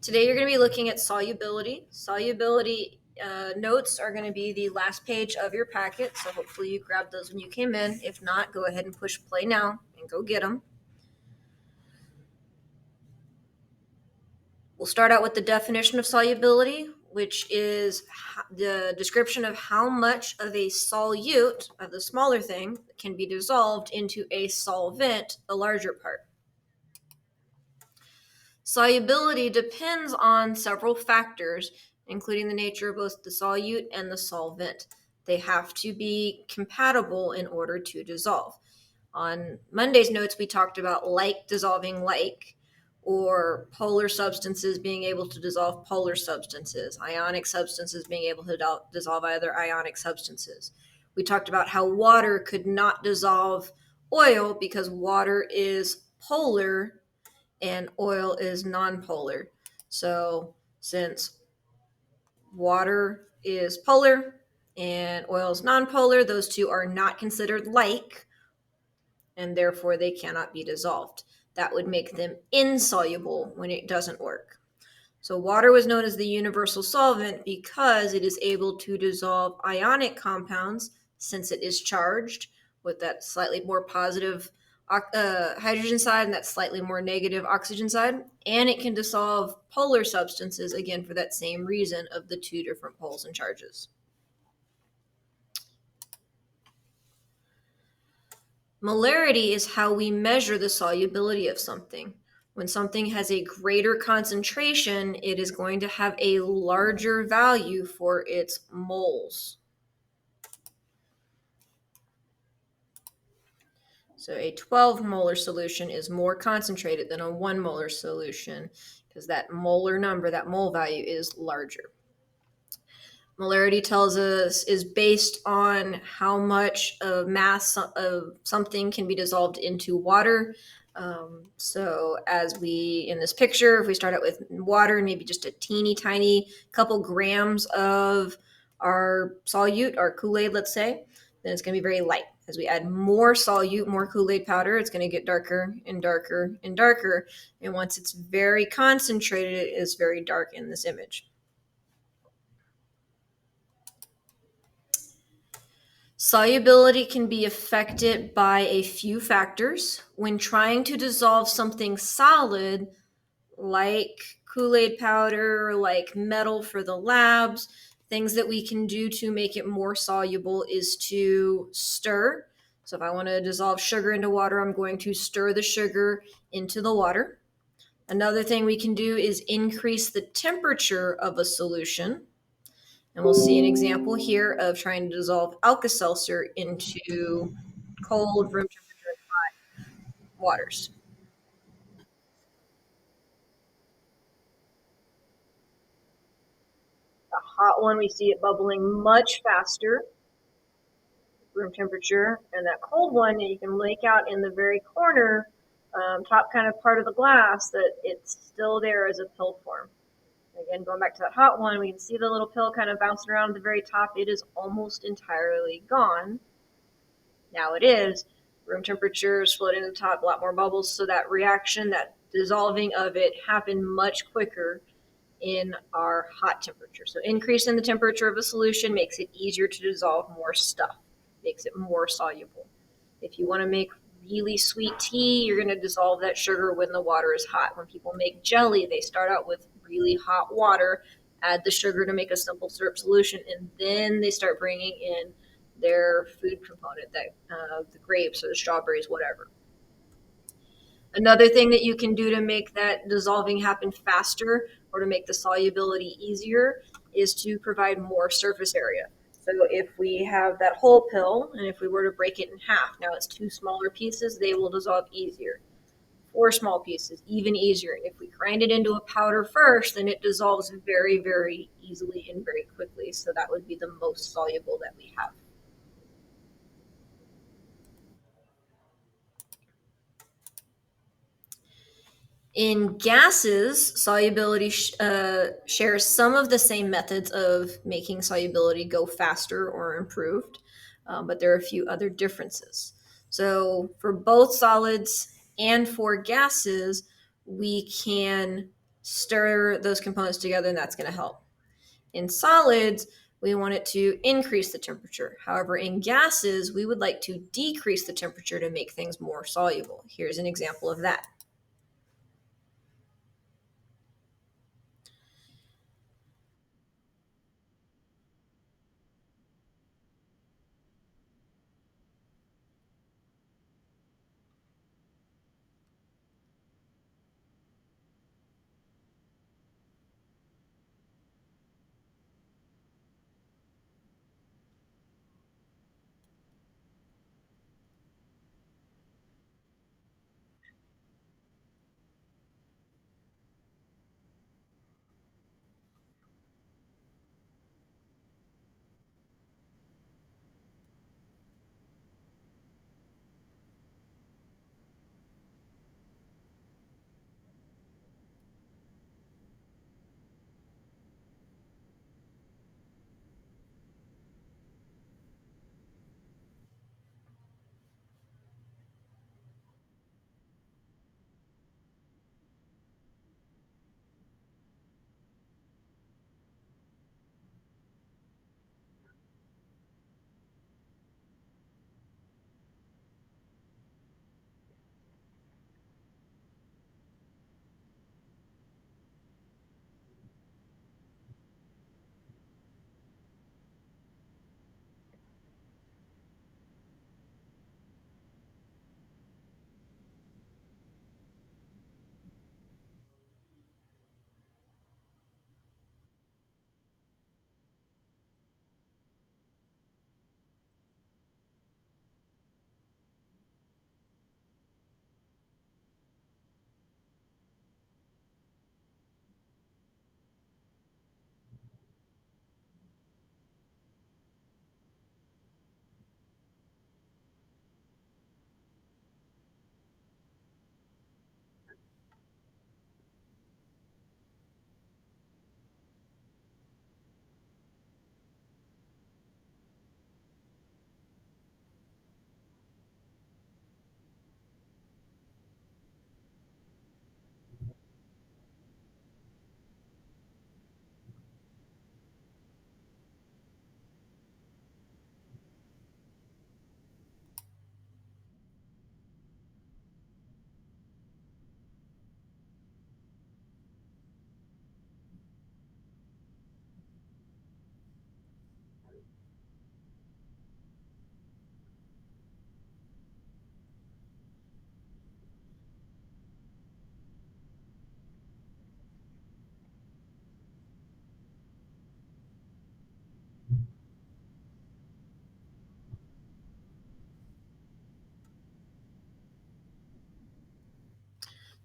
Today you're going to be looking at solubility. Solubility notes are going to be the last page of your packet, so hopefully you grabbed those when you came in. If not, go ahead and push play now and go get them. We'll start out with the definition of solubility, which is the description of how much of a solute, of the smaller thing, can be dissolved into a solvent, the larger part. Solubility depends on several factors, including the nature of both the solute and the solvent. They have to be compatible in order to dissolve. On Monday's notes, we talked about like dissolving like, or polar substances being able to dissolve polar substances, ionic substances being able to dissolve other ionic substances. We talked about how water could not dissolve oil because water is polar and oil is nonpolar. So since water is polar and oil is nonpolar, those two are not considered like, and therefore they cannot be dissolved. That would make them insoluble when it doesn't work. So water was known as the universal solvent because it is able to dissolve ionic compounds since it is charged with that slightly more positive hydrogen side and that slightly more negative oxygen side. And it can dissolve polar substances, again, for that same reason of the two different poles and charges. Molarity is how we measure the solubility of something. When something has a greater concentration, it is going to have a larger value for its moles. So a 12 molar solution is more concentrated than a 1 molar solution because that molar number, that mole value, is larger. Molarity tells us is based on how much of mass of something can be dissolved into water. So as we, in this picture, if we start out with water, maybe just a teeny tiny couple grams of our solute, our Kool-Aid, let's say, then it's going to be very light. As we add more solute, more Kool-Aid powder, it's going to get darker and darker and darker. And once it's very concentrated, it is very dark in this image. Solubility can be affected by a few factors. When trying to dissolve something solid, like Kool-Aid powder, like metal for the labs, things that we can do to make it more soluble is to stir. So if I want to dissolve sugar into water, I'm going to stir the sugar into the water. Another thing we can do is increase the temperature of a solution. And we'll see an example here of trying to dissolve Alka-Seltzer into cold, room temperature, and hot waters. The hot one, we see it bubbling much faster, room temperature, and that cold one, you can make out in the very corner, top kind of part of the glass, that it's still there as a pill form. Again, going back to that hot one, we can see the little pill kind of bouncing around at the very top. It is almost entirely gone. Now it is. Room temperature is floating to the top, a lot more bubbles, so that reaction, that dissolving of it happened much quicker in our hot temperature. So increasing the temperature of a solution makes it easier to dissolve more stuff, makes it more soluble. If you want to make really sweet tea, you're going to dissolve that sugar when the water is hot. When people make jelly, they start out with really hot water, add the sugar to make a simple syrup solution, and then they start bringing in their food component, that the grapes or the strawberries, whatever. Another thing that you can do to make that dissolving happen faster or to make the solubility easier is to provide more surface area. So if we have that whole pill, and if we were to break it in half, now it's 2 smaller pieces, they will dissolve easier. 4 small pieces, even easier. If we grind it into a powder first, then it dissolves very, very easily and very quickly. So that would be the most soluble that we have. In gases, solubility shares some of the same methods of making solubility go faster or improved, but there are a few other differences. So for both solids and for gases, we can stir those components together, and that's going to help. In solids, we want it to increase the temperature. However, in gases, we would like to decrease the temperature to make things more soluble. Here's an example of that.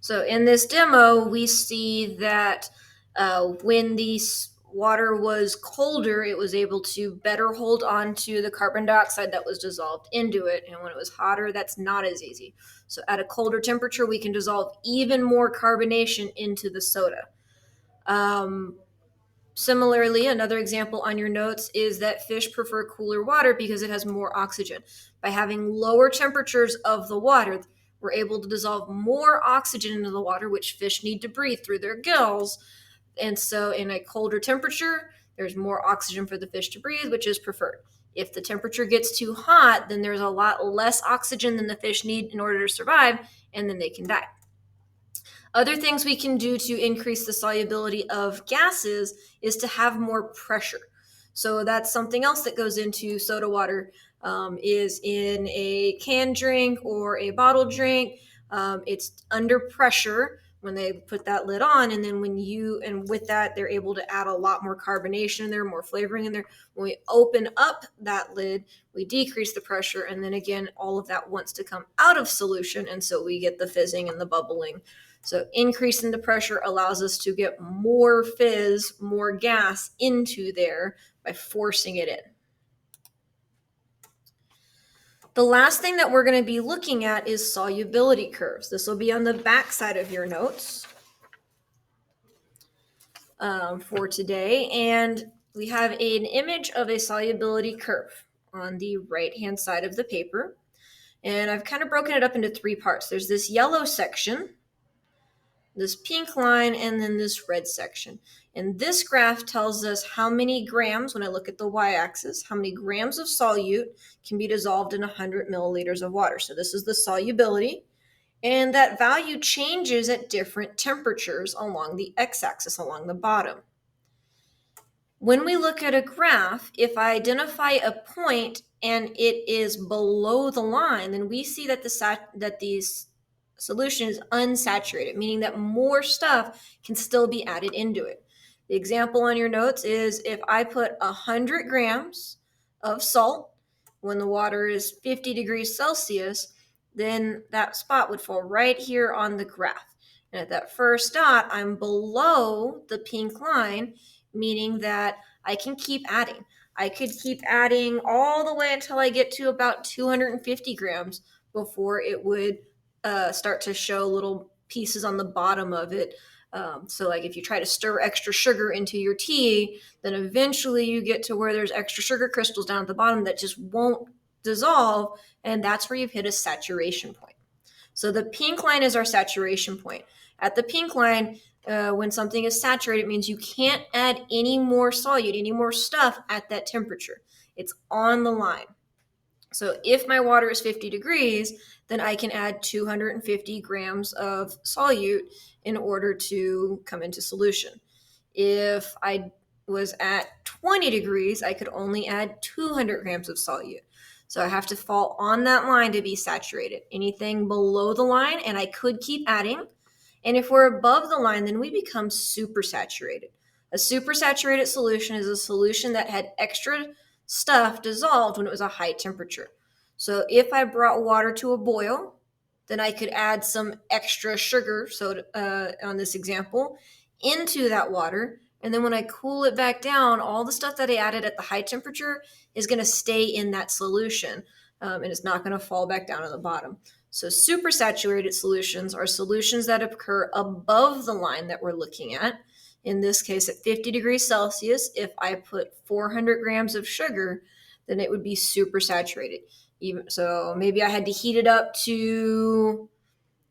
So in this demo, we see that when the water was colder, it was able to better hold on to the carbon dioxide that was dissolved into it. And when it was hotter, that's not as easy. So at a colder temperature, we can dissolve even more carbonation into the soda. Similarly, another example on your notes is that fish prefer cooler water because it has more oxygen. By having lower temperatures of the water, we're able to dissolve more oxygen into the water, which fish need to breathe through their gills. And so, in a colder temperature, there's more oxygen for the fish to breathe, which is preferred. If the temperature gets too hot, then there's a lot less oxygen than the fish need in order to survive, and then they can die. Other things we can do to increase the solubility of gases is to have more pressure. So that's something else that goes into soda water, is in a canned drink or a bottled drink. It's under pressure when they put that lid on, and then with that, they're able to add a lot more carbonation in there, more flavoring in there. When we open up that lid, we decrease the pressure, and then again, all of that wants to come out of solution, and so we get the fizzing and the bubbling. So increasing the pressure allows us to get more fizz, more gas into there by forcing it in. The last thing that we're going to be looking at is solubility curves. This will be on the back side of your notes for today. And we have an image of a solubility curve on the right-hand side of the paper. And I've kind of broken it up into three parts. There's this yellow section, this pink line, and then this red section. And this graph tells us how many grams, when I look at the y-axis, how many grams of solute can be dissolved in 100 milliliters of water. So this is the solubility. And that value changes at different temperatures along the x-axis, along the bottom. When we look at a graph, if I identify a point and it is below the line, then we see that the solution is unsaturated, meaning that more stuff can still be added into it. The example on your notes is if I put 100 grams of salt when the water is 50 degrees Celsius, then that spot would fall right here on the graph. And at that first dot, I'm below the pink line, meaning that I can keep adding. I could keep adding all the way until I get to about 250 grams before it would start to show little pieces on the bottom of it. So like if you try to stir extra sugar into your tea, then eventually you get to where there's extra sugar crystals down at the bottom that just won't dissolve, and that's where you've hit a saturation point. So the pink line is our saturation point. At the pink line, when something is saturated, it means you can't add any more solute, any more stuff at that temperature. It's on the line. So if my water is 50 degrees, then I can add 250 grams of solute in order to come into solution. If I was at 20 degrees, I could only add 200 grams of solute. So I have to fall on that line to be saturated. Anything below the line, and I could keep adding. And if we're above the line, then we become supersaturated. A supersaturated solution is a solution that had extra stuff dissolved when it was a high temperature. So if I brought water to a boil, then I could add some extra sugar, so on this example, into that water. And then when I cool it back down, all the stuff that I added at the high temperature is going to stay in that solution, and it's not going to fall back down to the bottom. So supersaturated solutions are solutions that occur above the line that we're looking at. In this case, at 50 degrees Celsius, if I put 400 grams of sugar, then it would be supersaturated. So maybe I had to heat it up to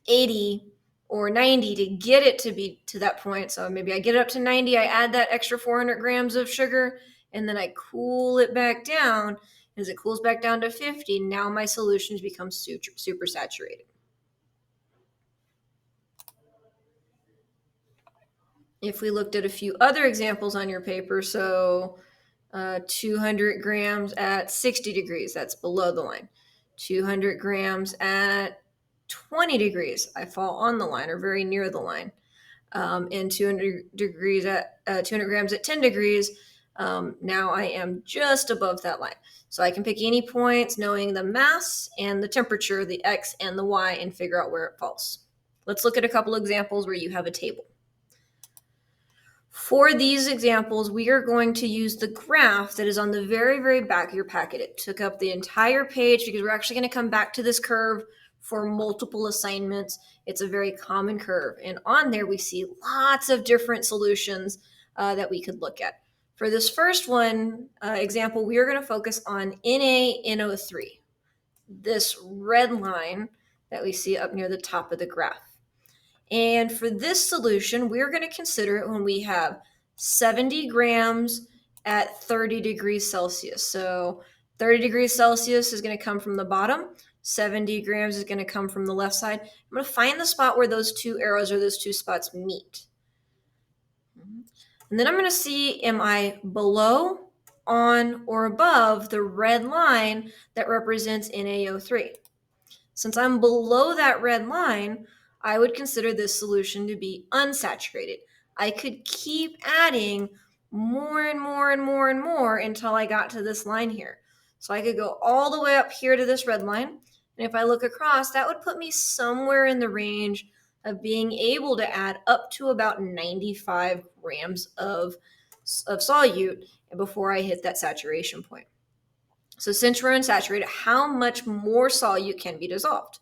80 or 90 to get it to be to that point. So maybe I get it up to 90, I add that extra 400 grams of sugar, and then I cool it back down. As it cools back down to 50, now my solutions become supersaturated. If we looked at a few other examples on your paper, so 200 grams at 60 degrees, that's below the line. 200 grams at 20 degrees, I fall on the line or very near the line. And 200 grams at 10 degrees, now I am just above that line. So I can pick any points knowing the mass and the temperature, the X and the Y, and figure out where it falls. Let's look at a couple examples where you have a table. For these examples, we are going to use the graph that is on the very, very back of your packet. It took up the entire page because we're actually going to come back to this curve for multiple assignments. It's a very common curve. And on there, we see lots of different solutions that we could look at. For this first one example, we are going to focus on NaNO3, this red line that we see up near the top of the graph. And for this solution, we're going to consider it when we have 70 grams at 30 degrees Celsius. So 30 degrees Celsius is going to come from the bottom. 70 grams is going to come from the left side. I'm going to find the spot where those two arrows or those two spots meet. And then I'm going to see, am I below, on, or above the red line that represents NaO3? Since I'm below that red line, I would consider this solution to be unsaturated. I could keep adding more and more and more and more until I got to this line here. So I could go all the way up here to this red line. And if I look across, that would put me somewhere in the range of being able to add up to about 95 grams of solute before I hit that saturation point. So since we're unsaturated, how much more solute can be dissolved?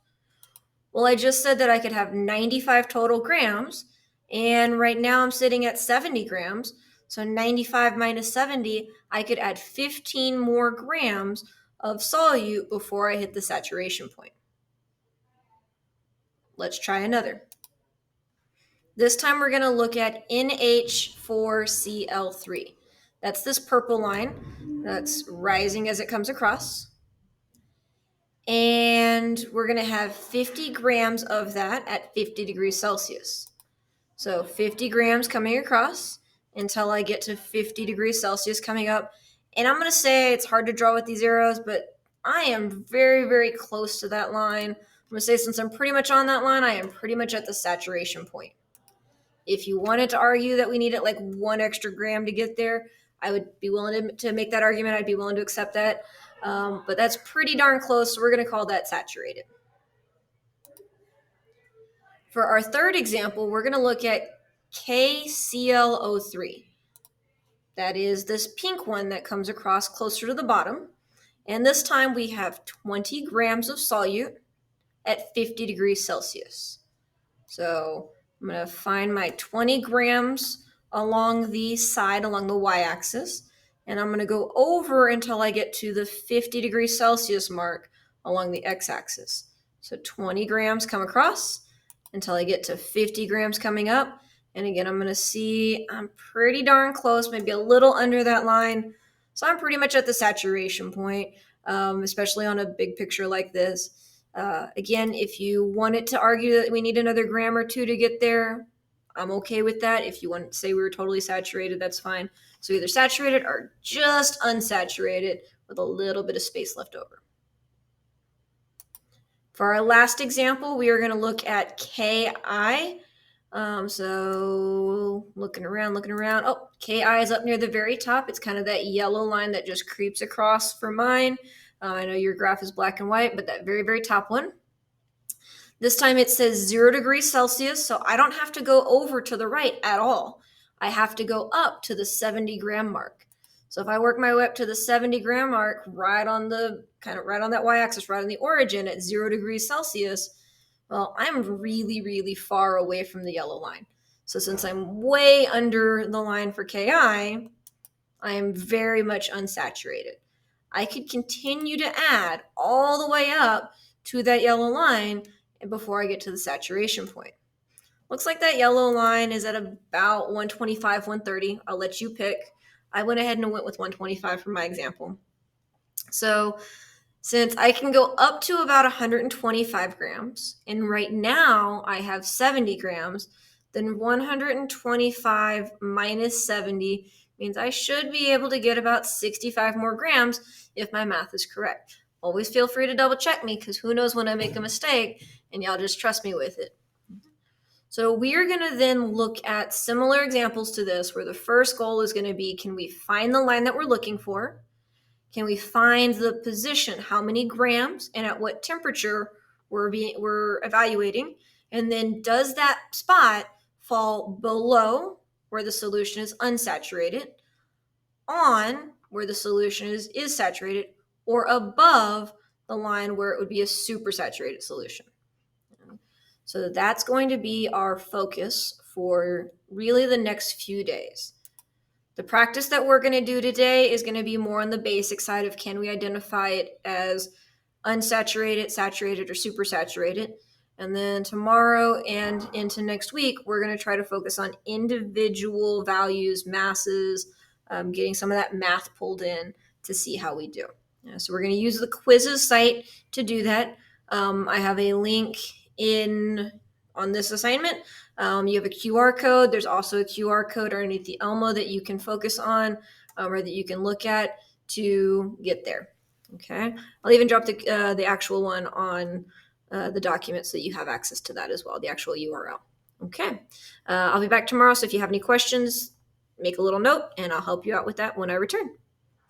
Well, I just said that I could have 95 total grams, and right now I'm sitting at 70 grams. So 95 minus 70, I could add 15 more grams of solute before I hit the saturation point. Let's try another. This time we're going to look at NH4Cl3. That's this purple line that's rising as it comes across. And we're going to have 50 grams of that at 50 degrees Celsius. So 50 grams coming across until I get to 50 degrees Celsius coming up. And I'm going to say it's hard to draw with these arrows, but I am very, very close to that line. I'm going to say since I'm pretty much on that line, I am pretty much at the saturation point. If you wanted to argue that we needed like 1 extra gram to get there, I would be willing to make that argument. I'd be willing to accept that. But that's pretty darn close, so we're going to call that saturated. For our third example, we're going to look at KClO3. That is this pink one that comes across closer to the bottom. And this time we have 20 grams of solute at 50 degrees Celsius. So I'm going to find my 20 grams along the side, along the y-axis, and I'm going to go over until I get to the 50 degrees Celsius mark along the x-axis. So 20 grams come across until I get to 50 grams coming up. And again, I'm going to see I'm pretty darn close, maybe a little under that line. So I'm pretty much at the saturation point, especially on a big picture like this. Again, if you wanted to argue that we need another gram or two to get there, I'm okay with that. If you want to say we were totally saturated, that's fine. So either saturated or just unsaturated with a little bit of space left over. For our last example, we are going to look at Ki. So looking around. Oh, Ki is up near the very top. It's kind of that yellow line that just creeps across for mine. I know your graph is black and white, but that very, very top one. This time it says 0 degrees Celsius, so I don't have to go over to the right at all. I have to go up to the 70 gram mark. So if I work my way up to the 70 gram mark, right on that y-axis, right on the origin at 0 degrees Celsius, well, I'm really, really far away from the yellow line. So since I'm way under the line for Ki, I am very much unsaturated. I could continue to add all the way up to that yellow line before I get to the saturation point. Looks like that yellow line is at about 125, 130. I'll let you pick. I went ahead and went with 125 for my example. So since I can go up to about 125 grams, and right now I have 70 grams, then 125 minus 70 means I should be able to get about 65 more grams if my math is correct. Always feel free to double check me, because who knows when I make a mistake, and y'all just trust me with it. So we are going to then look at similar examples to this, where the first goal is going to be, can we find the line that we're looking for? Can we find the position, how many grams and at what temperature we're evaluating? And then does that spot fall below where the solution is unsaturated, on where the solution is saturated, or above the line where it would be a supersaturated solution? So that's going to be our focus for really the next few days. The practice that we're going to do today is going to be more on the basic side of, can we identify it as unsaturated, saturated, or supersaturated? And then tomorrow and into next week, we're going to try to focus on individual values, masses, getting some of that math pulled in to see how we do. So we're going to use the quizzes site to do that. I have a link on this assignment. You have a QR code. There's also a QR code underneath the Elmo that you can focus on, or that you can look at to get there. Okay. I'll even drop the actual one on the document so you have access to that as well, the actual URL. Okay. I'll be back tomorrow. So if you have any questions, make a little note and I'll help you out with that when I return.